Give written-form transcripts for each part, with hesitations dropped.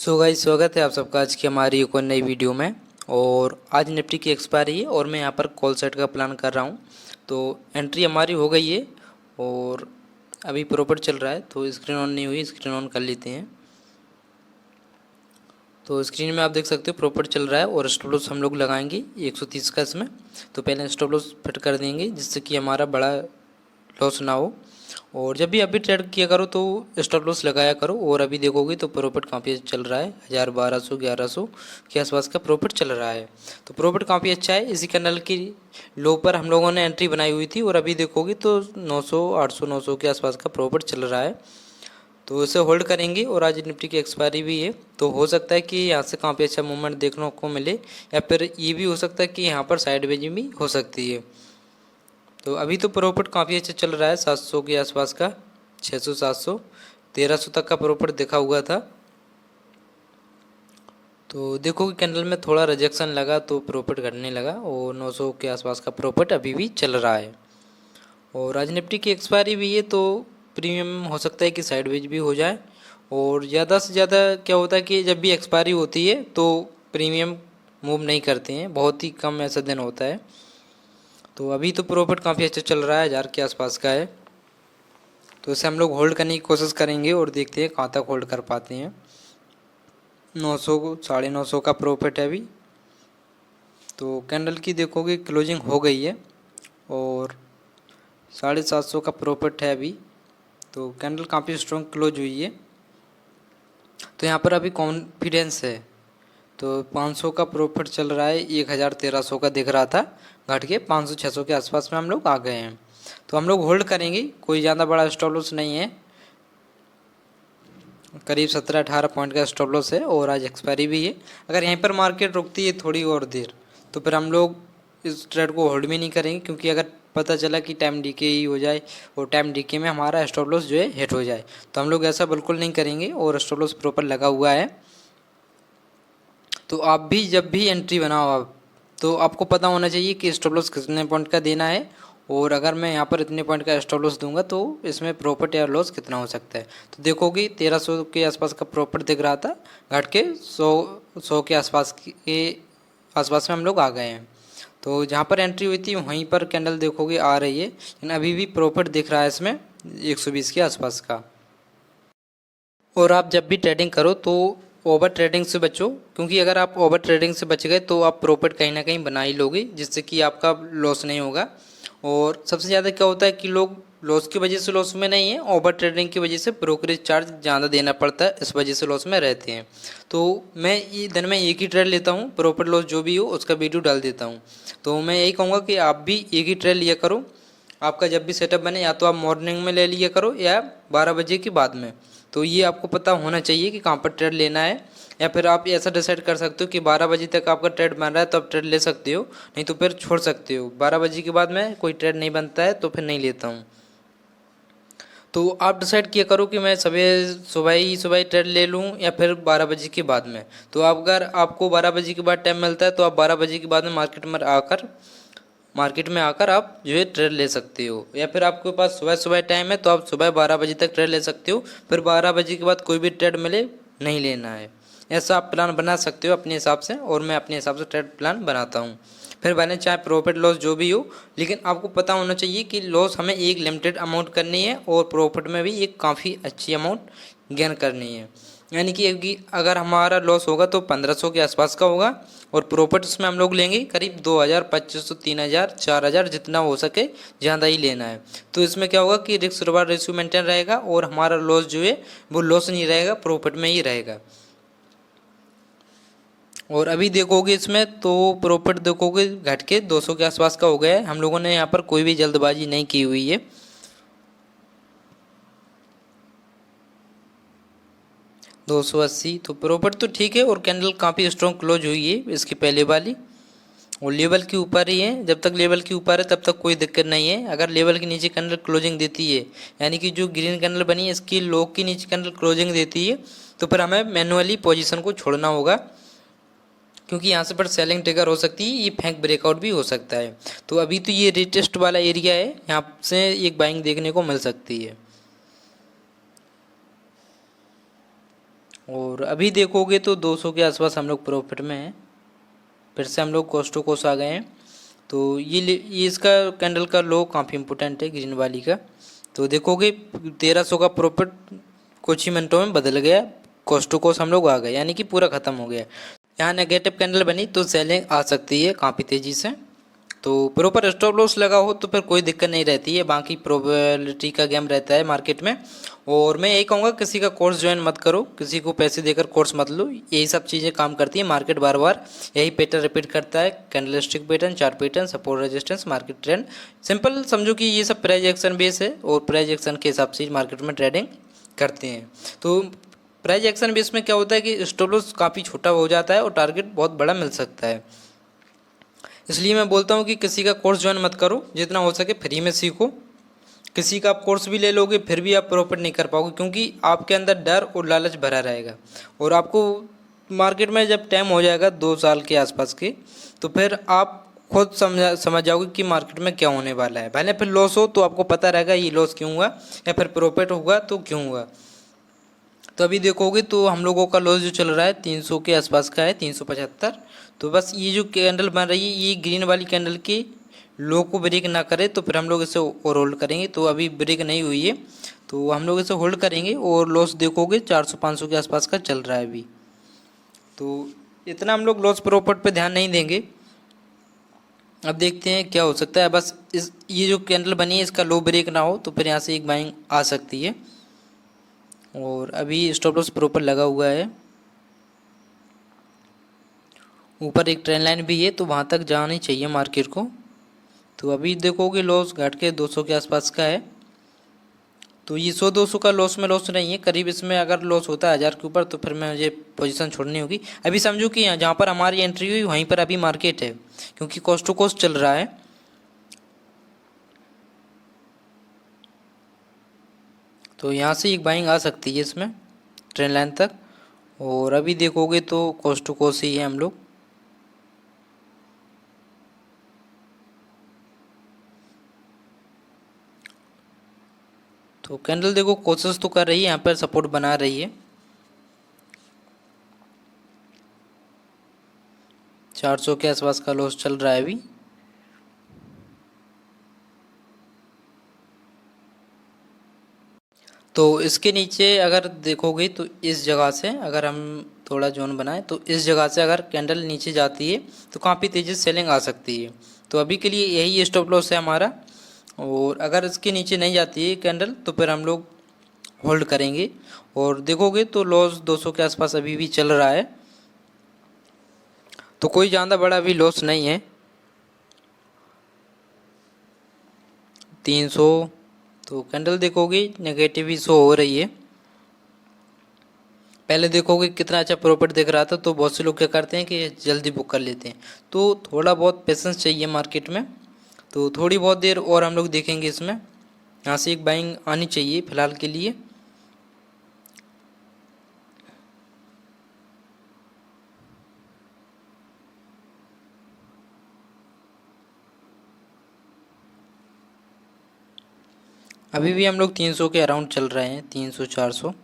So guys, स्वागत है आप सबका आज की हमारी एक और नई वीडियो में। और आज निफ्टी की एक्सपायरी है और मैं यहाँ पर कॉल सेट का प्लान कर रहा हूँ। तो एंट्री हमारी हो गई है और अभी प्रॉफिट चल रहा है। तो स्क्रीन ऑन नहीं हुई, स्क्रीन ऑन कर लेते हैं। तो स्क्रीन में आप देख सकते हो प्रॉफिट चल रहा है और स्टॉप लॉस हम लोग लगाएंगे 130 का इसमें। तो पहले स्टॉप लॉस फिट कर देंगे जिससे कि हमारा बड़ा लॉस ना हो। और जब भी अभी ट्रेड किया करो तो स्टॉप लॉस लगाया करो। और अभी देखोगे तो प्रॉफिट काफ़ी चल रहा है, 1000, 1200, 1100 के आसपास का प्रॉफिट चल रहा है। तो प्रॉफिट काफ़ी अच्छा है। इसी कैंडल की लो पर हम लोगों ने एंट्री बनाई हुई थी और अभी देखोगे तो 900, 800, 900 के आसपास का प्रॉफिट चल रहा है। तो इसे होल्ड करेंगे और आज निफ्टी की एक्सपायरी भी है। तो हो सकता है कि यहाँ से काफ़ी अच्छा मूवमेंट देखने को मिले, या फिर ये भी हो सकता है कि यहाँ पर साइडवेज भी हो सकती है। तो अभी तो प्रॉफिट काफ़ी अच्छा चल रहा है, 700 के आसपास का, 600, 700, 1300 तक का प्रॉफिट देखा हुआ था। तो देखो कि कैंडल में थोड़ा रिजेक्शन लगा तो प्रॉफिट घटने लगा और 900 के आसपास का प्रॉफिट अभी भी चल रहा है। और आज निफ्टी की एक्सपायरी भी है तो प्रीमियम हो सकता है कि साइडवेज भी हो जाए। और ज़्यादा से ज़्यादा क्या होता है कि जब भी एक्सपायरी होती है तो प्रीमियम मूव नहीं करते हैं, बहुत ही कम ऐसा दिन होता है। तो अभी तो प्रॉफिट काफ़ी अच्छा चल रहा है, 1000 के आसपास का है। तो इसे हम लोग होल्ड करने की कोशिश करेंगे और देखते हैं कहाँ तक होल्ड कर पाते हैं। 900 को 950 का प्रॉफिट है अभी। तो कैंडल की देखोगे क्लोजिंग हो गई है और 750 का प्रॉफिट है अभी। तो कैंडल काफ़ी स्ट्रॉन्ग क्लोज हुई है। तो यहाँ पर अभी कॉन्फिडेंस है। तो 500 का प्रॉफिट चल रहा है, 101300 का दिख रहा था, घट के 500, 600 के आसपास में हम लोग आ गए हैं। तो हम लोग होल्ड करेंगे, कोई ज़्यादा बड़ा स्टॉप लॉस नहीं है, करीब 17-18 पॉइंट का स्टॉप लॉस है और आज एक्सपायरी भी है। अगर यहीं पर मार्केट रुकती है थोड़ी और देर तो फिर हम लोग इस ट्रेड को होल्ड भी नहीं करेंगे, क्योंकि अगर पता चला कि टाइम डीके ही हो जाए और टाइम डीके में हमारा स्टॉप लॉस जो है हिट हो जाए, तो हम लोग ऐसा बिल्कुल नहीं करेंगे और स्टॉप लॉस प्रॉपर लगा हुआ है। तो आप भी जब भी एंट्री बनाओ आप, तो आपको पता होना चाहिए कि स्टॉप लॉस कितने पॉइंट का देना है और अगर मैं यहाँ पर इतने पॉइंट का स्टॉप लॉस दूंगा तो इसमें प्रॉफिट या लॉस कितना हो सकता है। तो देखोगे 1300 के आसपास का प्रॉफिट दिख रहा था, घट के 100 के आसपास में हम लोग आ गए हैं। तो जहाँ पर एंट्री हुई थी वहीं पर कैंडल देखोगे आ रही है, लेकिन अभी भी प्रॉफिट दिख रहा है इसमें 120 के आसपास का। और आप जब भी ट्रेडिंग करो तो ओवर ट्रेडिंग से बचो, क्योंकि अगर आप ओवर ट्रेडिंग से बच गए तो आप प्रॉफिट कहीं ना कहीं बना ही लोगे, जिससे कि आपका लॉस नहीं होगा। और सबसे ज़्यादा क्या होता है कि लोग लॉस की वजह से लॉस में नहीं है, ओवर ट्रेडिंग की वजह से ब्रोकरेज चार्ज ज़्यादा देना पड़ता है, इस वजह से लॉस में रहते हैं। तो मैं ये दिन में एक ही ट्रेड लेता हूँ, प्रॉफिट लॉस जो भी हो उसका वीडियो डाल देता हूँ। तो मैं यही कहूँगा कि आप भी एक ही ट्रेड लिया करो। आपका जब भी सेटअप बने या तो आप मॉर्निंग में ले लिया करो या 12 बजे के बाद में। तो ये आपको पता होना चाहिए कि कहाँ पर ट्रेड लेना है, या फिर आप ऐसा डिसाइड कर सकते हो कि 12 बजे तक आपका ट्रेड बन रहा है तो आप ट्रेड ले सकते हो, नहीं तो फिर छोड़ सकते हो। 12 बजे के बाद में कोई ट्रेड नहीं बनता है तो फिर नहीं लेता हूँ। तो आप डिसाइड किया करो कि मैं सुबह ही ट्रेड ले लूँ या फिर 12 बजे के बाद में। तो आप अगर आपको 12 बजे के बाद टाइम मिलता है तो आप 12 बजे के बाद में मार्केट में आकर आप जो है ट्रेड ले सकते हो, या फिर आपके पास सुबह सुबह टाइम है तो आप सुबह 12 बजे तक ट्रेड ले सकते हो। फिर 12 बजे के बाद कोई भी ट्रेड मिले नहीं लेना है। ऐसा आप प्लान बना सकते हो अपने हिसाब से, और मैं अपने हिसाब से ट्रेड प्लान बनाता हूँ। फिर मैंने चाहे प्रॉफिट लॉस जो भी हो, लेकिन आपको पता होना चाहिए कि लॉस हमें एक लिमिटेड अमाउंट करनी है और प्रॉफिट में भी एक काफ़ी अच्छी अमाउंट गेन करनी है। यानी कि अगर हमारा लॉस होगा तो 1500 के आसपास का होगा और प्रॉफिट उसमें हम लोग लेंगे करीब 2000, 2500, 3000, 4000, जितना हो सके ज़्यादा ही लेना है। तो इसमें क्या होगा कि रिस्क रिवार्ड रेशियो मेंटेन रहेगा और हमारा लॉस जो है वो लॉस नहीं रहेगा, प्रॉफिट में ही रहेगा। और अभी देखोगे इसमें तो प्रॉफिट देखोगे घट के 200 के आसपास का हो गया है। हम लोगों ने यहाँ पर कोई भी जल्दबाजी नहीं की हुई है। 280 तो प्रॉफिट तो ठीक है और कैंडल काफ़ी स्ट्रॉन्ग क्लोज हुई है इसकी पहले वाली, और लेवल के ऊपर ही है। जब तक लेवल के ऊपर है तब तक कोई दिक्कत नहीं है। अगर लेवल के नीचे कैंडल क्लोजिंग देती है, यानी कि जो ग्रीन कैंडल बनी है इसकी लो के नीचे कैंडल क्लोजिंग देती है, तो फिर हमें मैनुअली पोजीशन को छोड़ना होगा, क्योंकि यहाँ से पर सेलिंग ट्रिगर हो सकती है, ये फेंक ब्रेकआउट भी हो सकता है। तो अभी तो ये रिटेस्ट वाला एरिया है, यहाँ से एक बाइंग देखने को मिल सकती है। और अभी देखोगे तो 200 के आसपास हम लोग प्रॉफिट में हैं। फिर से हम लोग कोस्ट टू कोस्ट आ गए हैं। तो ये इसका कैंडल का लो काफ़ी इम्पोर्टेंट है ग्रीन वाली का। तो देखोगे 1300 का प्रॉफिट कुछ ही मिनटों में बदल गया, कोस्ट टू कोस्ट हम लोग आ गए, यानी कि पूरा ख़त्म हो गया। यहाँ नेगेटिव कैंडल बनी तो सेलिंग आ सकती है काफ़ी तेज़ी से। तो प्रॉपर स्टॉप लॉस लगा हो तो फिर कोई दिक्कत नहीं रहती है, बाकी प्रोबेबिलिटी का गेम रहता है मार्केट में। और मैं यही कहूँगा किसी का कोर्स ज्वाइन मत करो, किसी को पैसे देकर कोर्स मत लो, यही सब चीज़ें काम करती है। मार्केट बार बार यही पैटर्न रिपीट करता है, candlestick pattern, chart pattern, support resistance, market trend. Simple समझो कि ये सब प्राइस एक्शन बेस है और प्राइस एक्शन के हिसाब से मार्केट में ट्रेडिंग करते हैं। तो प्राइस एक्शन बेस में क्या होता है कि स्टॉप लॉस काफ़ी छोटा हो जाता है और टारगेट बहुत बड़ा मिल सकता है। इसलिए मैं बोलता हूँ कि किसी का कोर्स ज्वाइन मत करो, जितना हो सके फ्री में सीखो। किसी का आप कोर्स भी ले लोगे फिर भी आप प्रॉफिट नहीं कर पाओगे, क्योंकि आपके अंदर डर और लालच भरा रहेगा। और आपको मार्केट में जब टाइम हो जाएगा 2 साल के आसपास के, तो फिर आप खुद समझ जाओगे कि मार्केट में क्या होने वाला है। भले फिर लॉस हो तो आपको पता रहेगा ये लॉस क्यों हुआ, या फिर प्रॉफिट होगा तो क्यों हुआ। तो अभी देखोगे तो हम लोगों का लॉस जो चल रहा है 300 के आसपास का है, 375। तो बस ये जो कैंडल बन रही है ये ग्रीन वाली कैंडल की लो को ब्रेक ना करे तो फिर हम लोग इसे और होल्ड करेंगे। तो अभी ब्रेक नहीं हुई है तो हम लोग इसे होल्ड करेंगे। और लॉस देखोगे 400-500 के आसपास का चल रहा है अभी, तो इतना हम लोग लॉस प्रॉफिट पे ध्यान नहीं देंगे। अब देखते हैं क्या हो सकता है। बस ये जो कैंडल बनी है इसका लो ब्रेक ना हो तो फिर यहाँ से एक बाइंग आ सकती है। और अभी स्टॉप लॉस प्रॉपर लगा हुआ है, ऊपर एक ट्रेंड लाइन भी है तो वहाँ तक जाना चाहिए मार्केट को। तो अभी देखोगे लॉस घट के 200 के आसपास का है। तो ये 100-200 का लॉस में लॉस नहीं है, करीब इसमें अगर लॉस होता है 1000 के ऊपर तो फिर मुझे पोजीशन छोड़नी होगी। अभी समझो कि यहाँ जहाँ पर हमारी एंट्री हुई वहीं पर अभी मार्केट है, क्योंकि कोस्ट टू कोस्ट चल रहा है। तो यहाँ से एक बाइंग आ सकती है इसमें ट्रेंड लाइन तक। और अभी देखोगे तो कोस्ट टू कोस्ट ही है हम लोग। तो कैंडल देखो कोशिश तो कर रही है, यहाँ पर सपोर्ट बना रही है। 400 के आसपास का लॉस चल रहा है अभी। तो इसके नीचे अगर देखोगे तो इस जगह से अगर हम थोड़ा जोन बनाएं तो इस जगह से अगर कैंडल नीचे जाती है तो काफ़ी तेज़ी से सेलिंग आ सकती है। तो अभी के लिए यही स्टॉप लॉस है हमारा। और अगर इसके नीचे नहीं जाती है कैंडल तो फिर हम लोग होल्ड करेंगे। और देखोगे तो लॉस 200 के आसपास अभी भी चल रहा है, तो कोई ज़्यादा बड़ा अभी लॉस नहीं है। 300 तो कैंडल देखोगे नेगेटिव ही शो हो रही है। पहले देखोगे कितना अच्छा प्रॉफिट दिख रहा था, तो बहुत से लोग क्या करते हैं कि जल्दी बुक कर लेते हैं। तो थोड़ा बहुत पेशेंस चाहिए मार्केट में। तो थोड़ी बहुत देर और हम लोग देखेंगे इसमें, यहाँ से एक बाइंग आनी चाहिए फ़िलहाल के लिए। अभी भी हम लोग 300 के अराउंड चल रहे हैं, 300-400।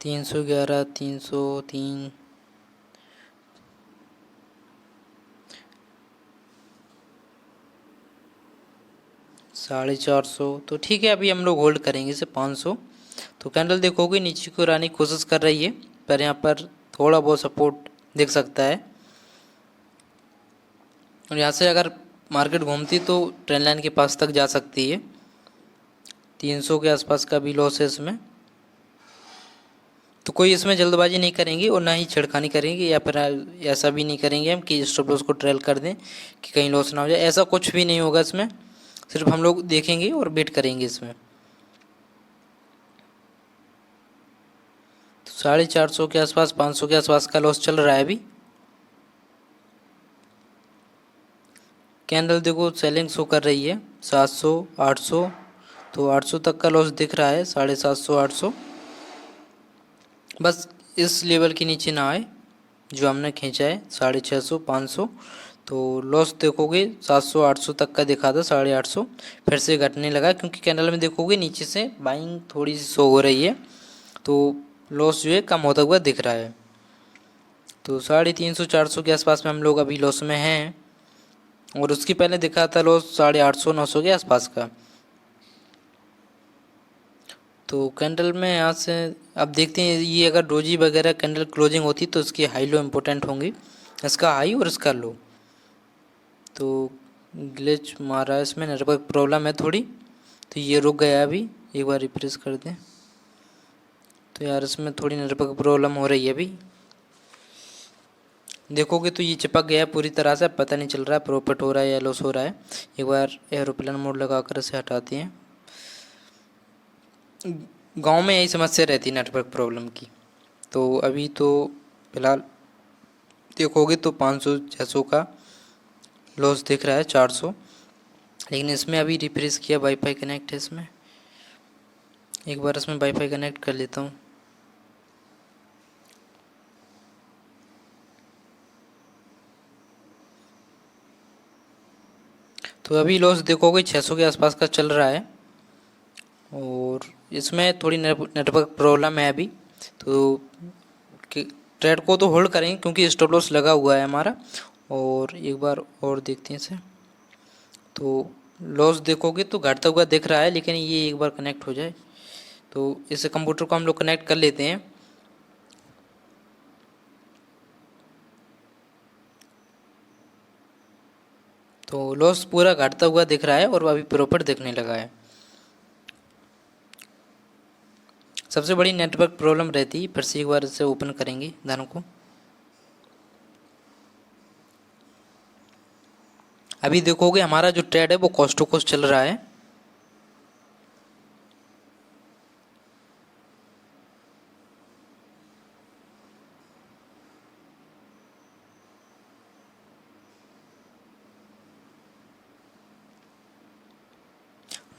तीन 311, 303, 450। तो ठीक है अभी हम लोग होल्ड करेंगे इसे 500। तो कैंडल देखोगे नीचे को आने की कोशिश कर रही है, पर यहाँ पर थोड़ा बहुत सपोर्ट दिख सकता है। और यहाँ से अगर मार्केट घूमती तो ट्रेंड लाइन के पास तक जा सकती है। 300 के आसपास का भी लॉस है इसमें। तो कोई इसमें जल्दबाजी नहीं करेंगे और ना ही छिड़खानी करेंगे, या फिर ऐसा भी नहीं करेंगे हम कि स्टॉप लॉस को ट्रेल कर दें कि कहीं लॉस ना हो जाए। ऐसा कुछ भी नहीं होगा इसमें, सिर्फ हम लोग देखेंगे और वेट करेंगे इसमें। तो 450 के आसपास, 500 के आसपास का लॉस चल रहा है अभी। कैंडल देखो सेलिंग शो कर रही है 700, 800। तो 800 तक का लॉस दिख रहा है, 750, 800। बस इस लेवल के नीचे ना आए जो हमने खींचा है 650 500। तो लॉस देखोगे 700 800 तक का दिखा था, 850 फिर से घटने लगा क्योंकि कैंडल में देखोगे नीचे से बाइंग थोड़ी सी शो हो रही है, तो लॉस जो है कम होता हुआ दिख रहा है। तो 350 400 के आसपास में हम लोग अभी लॉस में हैं, और उसकी पहले दिखा था लॉस 850 900 के आसपास का। तो कैंडल में यहाँ से अब देखते हैं, ये अगर डोजी वगैरह कैंडल क्लोजिंग होती तो इसकी हाई लो इम्पोर्टेंट होंगी, इसका हाई और इसका लो। तो ग्लिच मारा है इसमें, नेटवर्क प्रॉब्लम है थोड़ी, तो ये रुक गया अभी। एक बार रिफ्रेश कर दें। तो यार इसमें थोड़ी नेटवर्क प्रॉब्लम हो रही है अभी, देखोगे तो ये चिपक गया है पूरी तरह से, पता नहीं चल रहा है प्रॉफिट हो रहा है या लॉस हो रहा है। एक बार एरोप्लेन मोड लगा कर इसे हटाते हैं। गांव में यही समस्या रहती है नेटवर्क प्रॉब्लम की। तो अभी तो फिलहाल देखोगे तो 500 600 का लॉस दिख रहा है, 400, लेकिन इसमें अभी रिफ्रेश किया, वाईफाई कनेक्ट है इसमें, एक बार इसमें वाईफाई कनेक्ट कर लेता हूँ। तो अभी लॉस देखोगे 600 के आसपास का चल रहा है, और इसमें थोड़ी नेटवर्क प्रॉब्लम है अभी। तो ट्रेड को तो होल्ड करेंगे क्योंकि स्टॉप लॉस लगा हुआ है हमारा, और एक बार और देखते हैं इसे। तो लॉस देखोगे तो घटता हुआ दिख रहा है, लेकिन ये एक बार कनेक्ट हो जाए तो इस कंप्यूटर को हम लोग कनेक्ट कर लेते हैं। तो लॉस पूरा घटता हुआ दिख रहा है और अभी प्रॉफिट दिखने लगा है। सबसे बड़ी नेटवर्क प्रॉब्लम रहती है, फिर से एक बार इसे ओपन करेंगे धन को। अभी देखोगे हमारा जो ट्रेड है वो कॉस्ट टू कॉस्ट चल रहा है।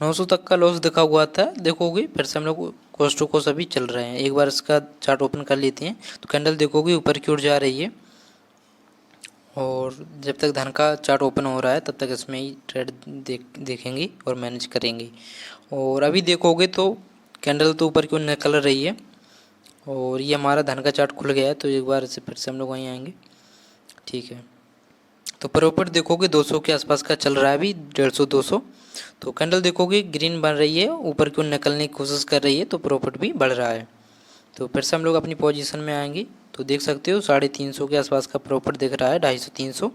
नौ सौ तक का लॉस दिखा हुआ था, देखोगे फिर से हम लोग कॉस्ट टू कॉस्ट अभी चल रहे हैं। एक बार इसका चार्ट ओपन कर लेते हैं। तो कैंडल देखोगे ऊपर की ओर जा रही है, और जब तक धन का चार्ट ओपन हो रहा है तब तक इसमें ही ट्रेड देखेंगे और मैनेज करेंगे। और अभी देखोगे तो कैंडल तो ऊपर की ओर निकल रही है, और ये हमारा धन का चार्ट खुल गया है। तो एक बार इसे फिर से हम लोग वहीं आएंगे, ठीक है। तो प्रॉफिट देखोगे 200 के आसपास का चल रहा है अभी, 150 200। तो कैंडल देखोगे ग्रीन बन रही है, ऊपर की ओर निकलने की कोशिश कर रही है, तो प्रॉफिट भी बढ़ रहा है। तो फिर से हम लोग अपनी पोजीशन में आएंगे, तो देख सकते हो 350 के आसपास का प्रॉफिट दिख रहा है, 250 300।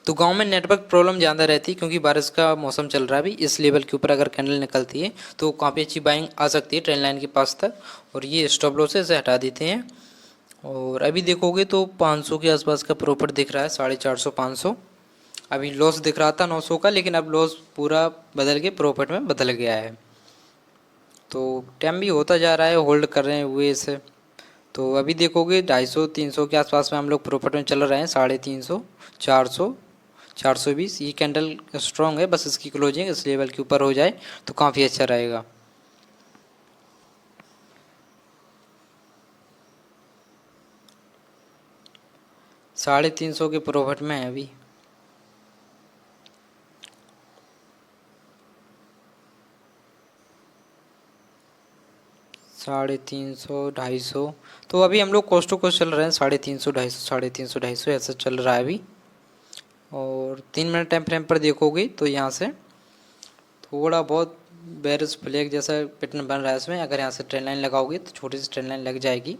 तो गांव में नेटवर्क प्रॉब्लम ज़्यादा रहती है क्योंकि बारिश का मौसम चल रहा है अभी। इस लेवल के ऊपर अगर कैंडल निकलती है तो काफ़ी अच्छी बाइंग आ सकती है ट्रेन लाइन के पास तक, और ये स्टॉप लॉस से हटा देते हैं। और अभी देखोगे तो 500 के आसपास का प्रॉफिट दिख रहा है, 450 500। अभी लॉस दिख रहा था 900 का, लेकिन अब लॉस पूरा बदल के प्रॉफिट में बदल गया है। तो टाइम भी होता जा रहा है, होल्ड कर रहे हैं हुए इसे। तो अभी देखोगे 250 300 के आसपास में हम लोग प्रॉफिट में चल रहे हैं, 350 400 420। ये कैंडल स्ट्रॉन्ग है, बस इसकी क्लोजिंग इस लेवल के ऊपर हो जाए तो काफ़ी अच्छा रहेगा। साढ़े 300 के प्रॉफिट में है अभी। साढ़े 300 250। तो अभी हम लोग कॉस्ट टू कॉस्ट चल रहे हैं, 350 250 350 250 ऐसा चल रहा है अभी। और 3 मिनट टाइम फ्रेम पर देखोगे तो यहाँ से थोड़ा बहुत बेरिश फ्लैग जैसा पैटर्न बन रहा है इसमें। अगर यहाँ से ट्रेन लाइन लगाओगे तो छोटी सी ट्रेन लाइन लग जाएगी।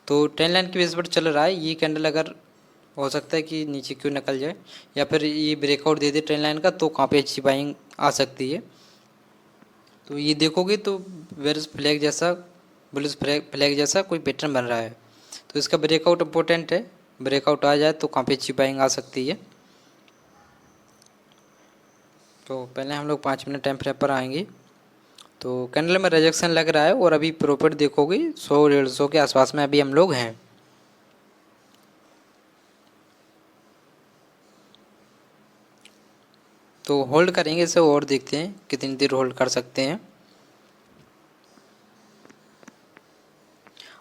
तो ट्रेन लाइन की बेस पर चल रहा है ये कैंडल। अगर हो सकता है कि नीचे क्यों निकल जाए या फिर ये breakout they they train line का, तो काफ़ी अच्छी बाइंग आ सकती है। तो ये देखोगे तो बेरिश फ्लैग जैसा, बुलिश फ्लैग जैसा कोई पैटर्न बन रहा है। तो इसका ब्रेकआउट इम्पोर्टेंट है, ब्रेकआउट आ जाए तो काफ़ी अच्छी बाइंग आ सकती है। तो पहले हम लोग 5 मिनट टाइम फ्रेम पर आएंगे। तो कैंडल में रिजेक्शन लग रहा है, और अभी प्रॉफिट देखोगे 100 150 के आसपास में अभी हम लोग हैं। तो होल्ड करेंगे इसे और देखते हैं कितनी देर होल्ड कर सकते हैं।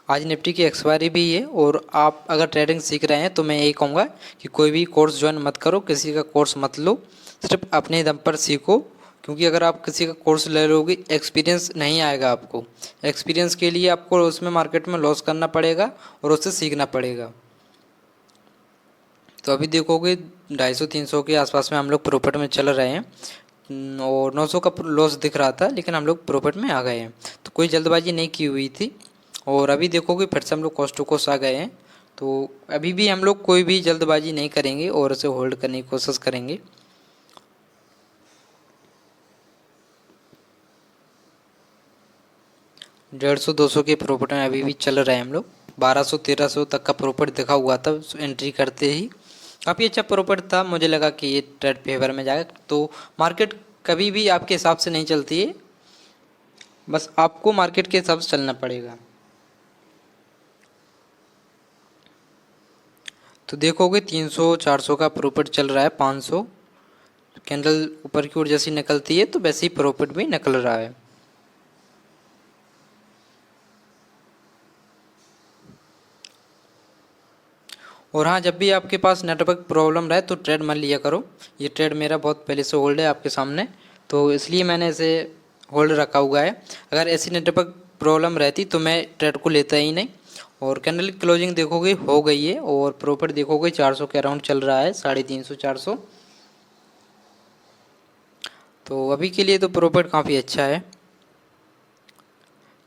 आज निफ्टी की एक्सपायरी भी है और आप अगर ट्रेडिंग सीख रहे हैं तो मैं यही कहूँगा कि कोई भी कोर्स ज्वाइन मत करो, किसी का कोर्स मत लो, सिर्फ अपने दम पर सीखो। क्योंकि अगर आप किसी का कोर्स ले लोगे एक्सपीरियंस नहीं आएगा आपको। एक्सपीरियंस के लिए आपको उसमें मार्केट में लॉस करना पड़ेगा और उससे सीखना पड़ेगा। तो अभी देखोगे 250-300 के आसपास में हम लोग प्रॉफिट में चल रहे हैं और 900 का लॉस दिख रहा था, लेकिन हम लोग प्रॉफिट में आ गए हैं। तो कोई जल्दबाजी नहीं की हुई थी। और अभी देखोगे फिर से हम लोग कॉस्ट टू कॉस्ट आ गए हैं। तो अभी भी हम लोग कोई भी जल्दबाजी नहीं करेंगे और उसे होल्ड करने की कोशिश करेंगे। डेढ़ सौ 200 के प्रॉफिट में अभी भी चल रहे हैं हम लोग। 1200-1300 तक का प्रॉफिट दिखा हुआ था एंट्री करते ही। काफ़ी अच्छा प्रॉफिट था, मुझे लगा कि ये ट्रेड फेवर में जाएगा। तो मार्केट कभी भी आपके हिसाब से नहीं चलती है, बस आपको मार्केट के हिसाब से चलना पड़ेगा। तो देखोगे 300-400 का प्रॉफिट चल रहा है। 500 कैंडल ऊपर की ओर जैसी निकलती है तो वैसे ही प्रॉफिट भी निकल रहा है। और हाँ, जब भी आपके पास नेटवर्क प्रॉब्लम रहे तो ट्रेड मत लिया करो। ये ट्रेड मेरा बहुत पहले से होल्ड है आपके सामने, तो इसलिए मैंने इसे होल्ड रखा हुआ है। अगर ऐसी नेटवर्क प्रॉब्लम रहती तो मैं ट्रेड को लेता ही नहीं। और कैंडल की क्लोजिंग देखोगे हो गई है और प्रॉफिट देखोगे 400 के अराउंड चल रहा है, 350-400। तो अभी के लिए तो प्रॉफिट काफ़ी अच्छा है।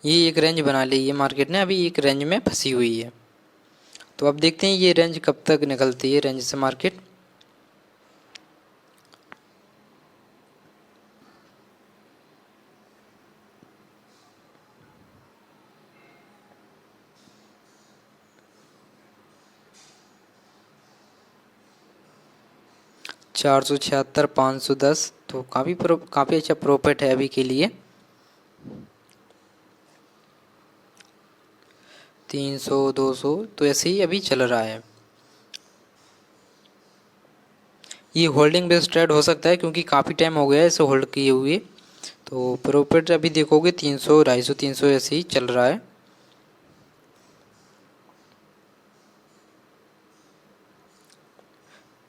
ये एक रेंज बना ली है मार्केट ने, अभी एक रेंज में फंसी हुई है। तो अब देखते हैं ये रेंज कब तक निकलती है रेंज से मार्केट। चार सौ छिहत्तर, 510, तो काफ़ी अच्छा प्रॉफिट है अभी के लिए। 300, 200 तो ऐसे ही अभी चल रहा है। ये होल्डिंग बेस्ड ट्रेड हो सकता है क्योंकि काफ़ी टाइम हो गया है इसे होल्ड किए हुए। तो प्रॉफिट अभी देखोगे 300, 250, 300 ऐसे ही चल रहा है।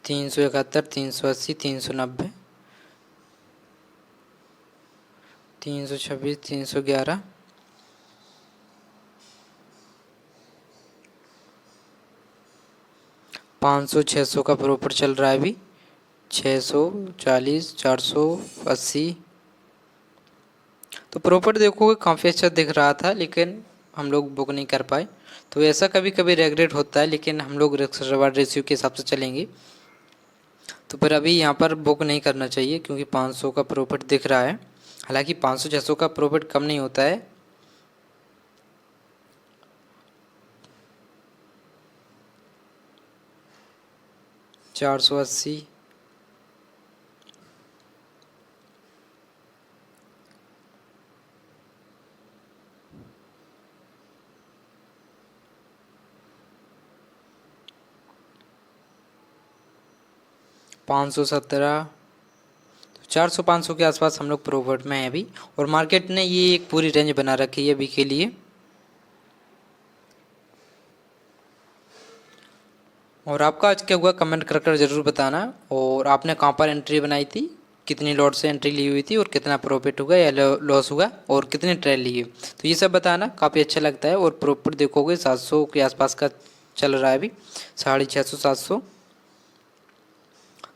तीन सौ इकहत्तर, 380, 390, 326, 311, 500, 600 का प्रॉफिट चल रहा है अभी। 640, 480। तो प्रॉफिट देखोगे काफ़ी अच्छा दिख रहा था, लेकिन हम लोग बुक नहीं कर पाए। तो ऐसा कभी कभी रेगरेट होता है, लेकिन हम लोग रिस्क रिवार्ड रेशियो के हिसाब से चलेंगे। तो फिर अभी यहाँ पर बुक नहीं करना चाहिए क्योंकि 500 का प्रॉफिट दिख रहा है। हालांकि 500-600 का प्रॉफिट कम नहीं होता है। 480, 517, 400-500 के आसपास हम लोग प्रॉफिट में हैं अभी। और मार्केट ने ये एक पूरी रेंज बना रखी है अभी के लिए। और आपका आज क्या हुआ कमेंट कर कर ज़रूर बताना। और आपने कहाँ पर एंट्री बनाई थी, कितनी लॉट से एंट्री ली हुई थी और कितना प्रॉफिट हुआ या लॉस हुआ और कितने ट्रेड लिए, तो ये सब बताना, काफ़ी अच्छा लगता है। और प्रॉफिट देखोगे 700 के आसपास का चल रहा है अभी, 650, 700।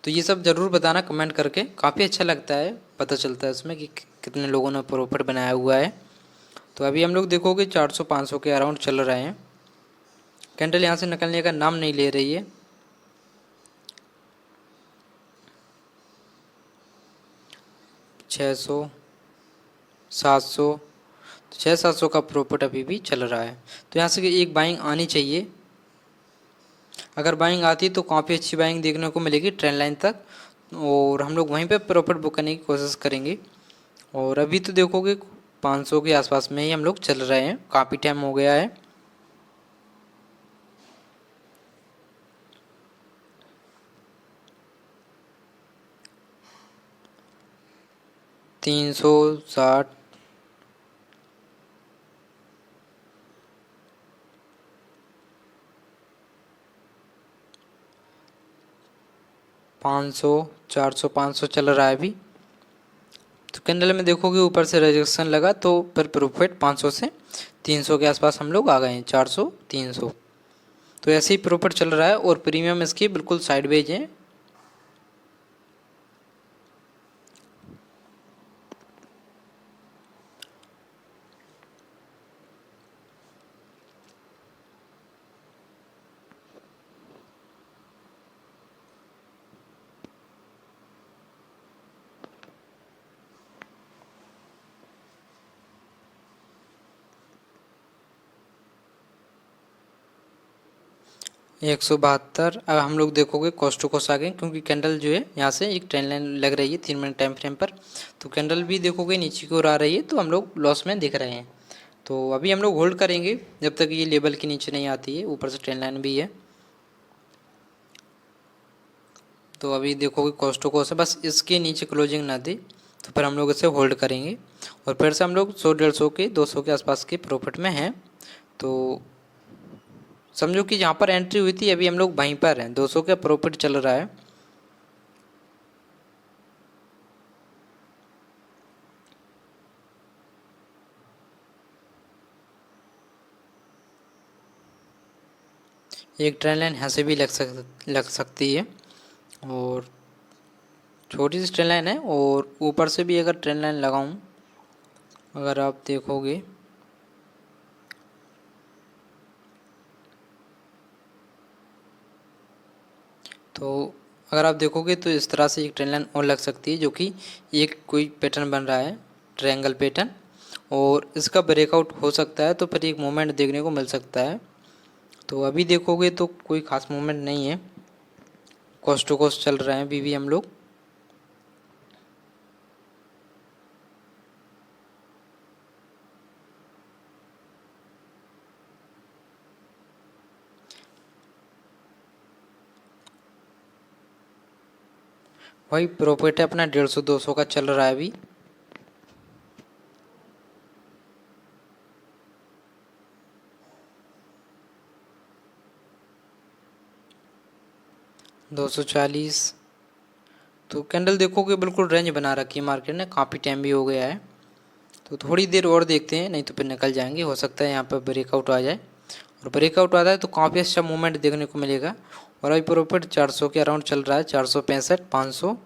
तो ये सब ज़रूर बताना कमेंट करके, काफ़ी अच्छा लगता है, पता चलता है उसमें कि कितने लोगों ने प्रॉफिट बनाया हुआ है। तो अभी हम लोग देखोगे 400-500 के अराउंड चल रहे हैं। कैंडल यहाँ से निकलने का नाम नहीं ले रही है। 600, 700, 600-700 का प्रॉफिट अभी भी चल रहा है। तो यहाँ से एक बाइंग आनी चाहिए। अगर बाइंग आती तो काफ़ी अच्छी बाइंग देखने को मिलेगी ट्रेंड लाइन तक, और हम लोग वहीं पे प्रॉफिट बुक करने की कोशिश करेंगे। और अभी तो देखोगे 500 के आसपास में ही हम लोग चल रहे हैं, काफ़ी टाइम हो गया है। तीन सौ साठ, 500, 400, 500 चल रहा है अभी। तो कैंडल में देखोगे ऊपर से रिजेक्शन लगा तो फिर प्रॉफिट 500 से 300 के आसपास हम लोग आ गए हैं, 400, 300। तो ऐसे ही प्रॉफिट चल रहा है और प्रीमियम इसकी बिल्कुल साइडवेज है। एक सौ बहत्तर। अब हम लोग देखोगे कॉस्ट टू कॉस्ट आ गए, क्योंकि कैंडल जो है यहाँ से एक ट्रेंड लाइन लग रही है 3 मिनट टाइम फ्रेम पर। तो कैंडल भी देखोगे नीचे की ओर आ रही है, तो हम लोग लॉस में दिख रहे हैं। तो अभी हम लोग होल्ड करेंगे जब तक ये लेवल के नीचे नहीं आती है। ऊपर से ट्रेंड लाइन भी है, तो अभी देखोगे कॉस्ट टू कॉस्ट है, बस इसके नीचे क्लोजिंग ना दे तो फिर हम लोग इसे होल्ड करेंगे। और फिर से हम लोग 100, 150 के 200 के आसपास के प्रॉफिट में हैं। तो समझो कि जहाँ पर एंट्री हुई थी अभी हम लोग वहीं पर हैं, 200 का प्रॉफिट चल रहा है। एक ट्रेंड लाइन यहाँ से भी लग सकती है, और छोटी सी ट्रेंड लाइन है, और ऊपर से भी अगर ट्रेंड लाइन लगाऊं, अगर आप देखोगे तो अगर आप देखोगे तो इस तरह से एक ट्रेंड लाइन और लग सकती है, जो कि एक कोई पैटर्न बन रहा है, ट्रायंगल पैटर्न, और इसका ब्रेकआउट हो सकता है तो फिर एक मूवमेंट देखने को मिल सकता है। तो अभी देखोगे तो कोई खास मूवमेंट नहीं है, कॉस्ट टू कॉस्ट चल रहे हैं अभी भी हम लोग। वही प्रॉफिट है अपना 150, 200 का चल रहा है अभी। $240। तो कैंडल देखोगे बिल्कुल रेंज बना रखी है मार्केट ने, काफ़ी टाइम भी हो गया है। तो थोड़ी देर और देखते हैं, नहीं तो फिर निकल जाएंगे। हो सकता है यहाँ पर ब्रेकआउट आ जाए, और ब्रेकआउट आता है तो काफ़ी अच्छा मूवमेंट देखने को मिलेगा। और अभी प्रॉफिट 400 के अराउंड चल रहा है, 465, 500।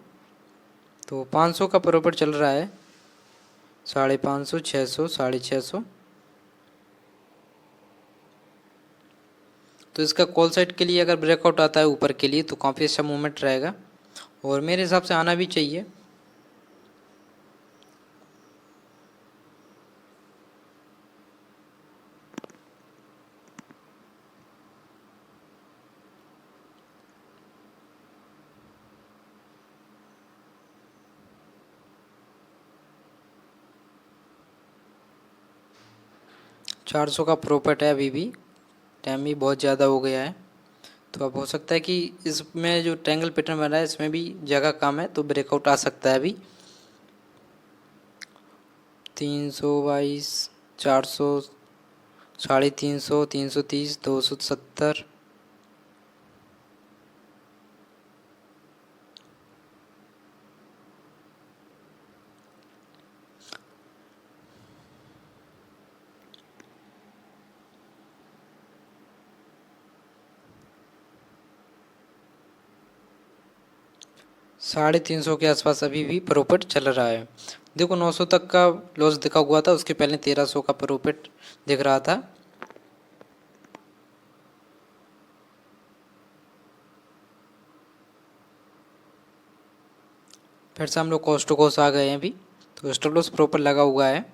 तो 500 का प्रॉफिट चल रहा है, 550, 600, 650। तो इसका कॉल साइड के लिए अगर ब्रेकआउट आता है ऊपर के लिए तो काफ़ी अच्छा मूवमेंट रहेगा, और मेरे हिसाब से आना भी चाहिए। 400 का प्रॉफिट है अभी भी, टाइम भी बहुत ज़्यादा हो गया है। तो अब हो सकता है कि इसमें जो ट्रायंगल पैटर्न बन रहा है इसमें भी जगह कम है, तो ब्रेकआउट आ सकता है अभी। 322, 400, 350, 330, 270। $350 के आसपास अभी भी प्रॉफिट चल रहा है। देखो 900 तक का लॉस दिखा हुआ था, उसके पहले 1300 का प्रॉफिट दिख रहा था। फिर से हम लोग कॉस्ट टू कॉस्ट आ गए हैं अभी, तो स्टॉप लॉस प्रॉपर लगा हुआ है।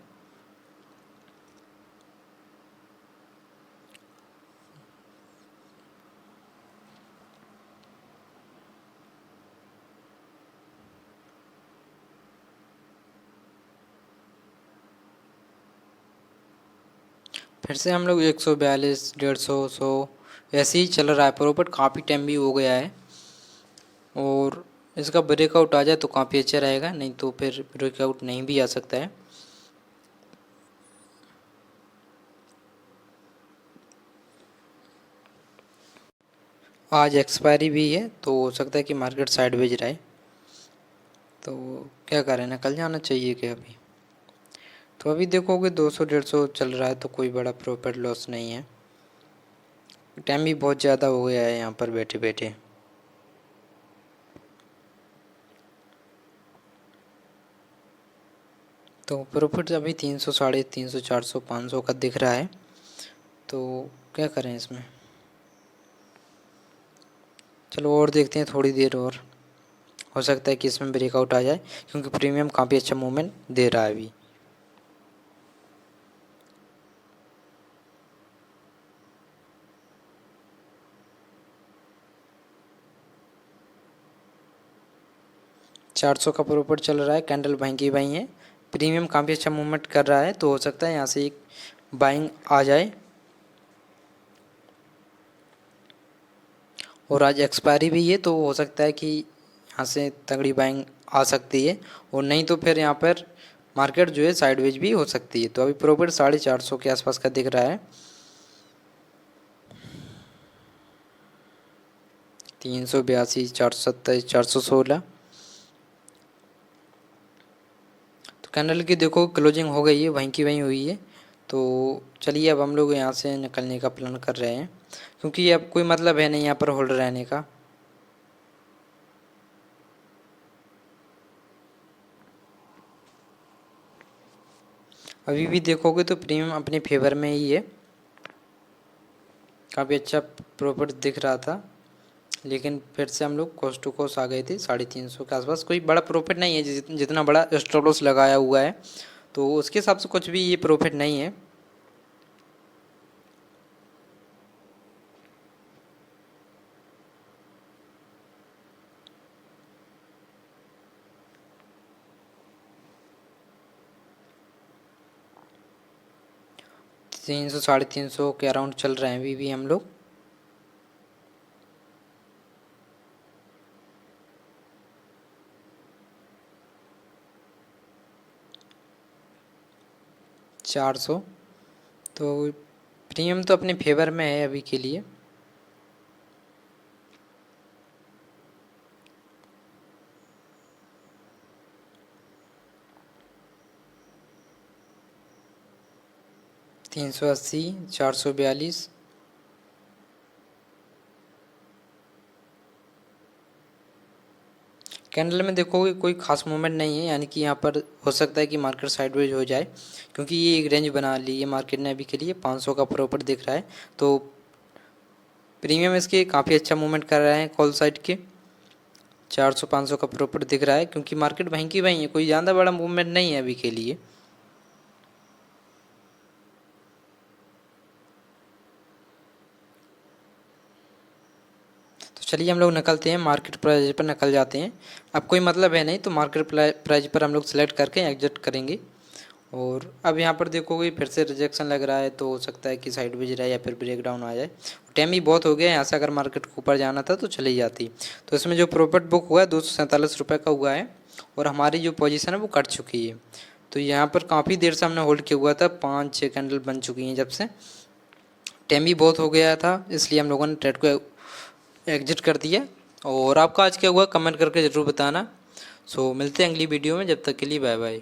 फिर से हम लोग 142, 150, 100 ऐसे ही चल रहा है प्रॉफिट, काफ़ी टाइम भी हो गया है। और इसका ब्रेकआउट आ जाए तो काफ़ी अच्छा रहेगा, नहीं तो फिर ब्रेकआउट नहीं भी आ सकता है। आज एक्सपायरी भी है तो हो सकता है कि मार्केट साइडवेज रहे। तो क्या करें, निकल जाना चाहिए क्या अभी? तो अभी देखोगे 200-150 चल रहा है तो कोई बड़ा प्रॉफिट लॉस नहीं है। टाइम भी बहुत ज़्यादा हो गया है यहाँ पर बैठे बैठे। तो प्रॉफिट अभी 300, 350, 400, 500 का दिख रहा है। तो क्या करें इसमें? चलो और देखते हैं थोड़ी देर और, हो सकता है कि इसमें ब्रेकआउट आ जाए क्योंकि प्रीमियम काफ़ी अच्छा मूवमेंट दे रहा है अभी। चार सौ का प्रॉफिट चल रहा है, कैंडल बाइंग की बाई है, प्रीमियम काफ़ी अच्छा मूवमेंट कर रहा है तो हो सकता है यहाँ से एक बाइंग आ जाए। और आज एक्सपायरी भी है तो हो सकता है कि यहाँ से तगड़ी बाइंग आ सकती है, और नहीं तो फिर यहाँ पर मार्केट जो है साइडवेज भी हो सकती है। तो अभी प्रॉफिट 450 के आसपास का दिख रहा है। 382, 427, 416। तो कैंडल की देखो क्लोजिंग हो गई है, वहीं की वहीं हुई है। तो चलिए अब हम लोग यहाँ से निकलने का प्लान कर रहे हैं क्योंकि अब कोई मतलब है नहीं यहाँ पर होल्ड रहने का। अभी भी देखोगे तो प्रीमियम अपने फेवर में ही है, काफ़ी अच्छा प्रॉफिट दिख रहा था, लेकिन फिर से हम लोग कॉस्ट टू कॉस्ट आ गए थे 350 के आसपास। कोई बड़ा प्रॉफिट नहीं है, जितना बड़ा स्टॉप लॉस लगाया हुआ है तो उसके हिसाब से कुछ भी ये प्रॉफिट नहीं है। तीन सौ 350 के अराउंड चल रहे हैं अभी भी हम लोग। चार सौ, तो प्रीमियम तो अपने फेवर में है अभी के लिए। तीन सौ 80, 442। कैंडल में देखोगे कोई खास मूवमेंट नहीं है, यानी कि यहाँ पर हो सकता है कि मार्केट साइडवेज हो जाए क्योंकि ये एक रेंज बना ली है मार्केट ने अभी के लिए। 500 का प्रॉफिट दिख रहा है तो प्रीमियम इसके काफ़ी अच्छा मूवमेंट कर रहे हैं कॉल साइड के। 400, 500 का प्रॉफिट दिख रहा है क्योंकि मार्केट वहीं की वहीं है, कोई ज़्यादा बड़ा मूवमेंट नहीं है अभी के लिए। तो चलिए हम लोग निकलते हैं, मार्केट प्राइस पर निकल जाते हैं। अब कोई मतलब है नहीं तो मार्केट प्राइस पर हम लोग सेलेक्ट करके एग्जिट करेंगे। और अब यहाँ पर देखोगे फिर से रिजेक्शन लग रहा है तो हो सकता है कि साइडवेज रहे या फिर ब्रेक डाउन आ जाए। टाइम भी बहुत हो गया, यहाँ से अगर मार्केट को ऊपर जाना था तो चली जाती। तो इसमें जो प्रॉफिट बुक हुआ है 247 रुपये का हुआ है, और हमारी जो पोजीशन है वो कट चुकी है। तो यहाँ पर काफ़ी देर से हमने होल्ड किया हुआ था, 5-6 कैंडल बन चुकी हैं जब से। टाइम भी बहुत हो गया था इसलिए हम लोगों ने ट्रेड को एग्जिट कर दिया। और आपका आज क्या हुआ कमेंट करके ज़रूर बताना। सो मिलते हैं अगली वीडियो में, जब तक के लिए बाय बाय।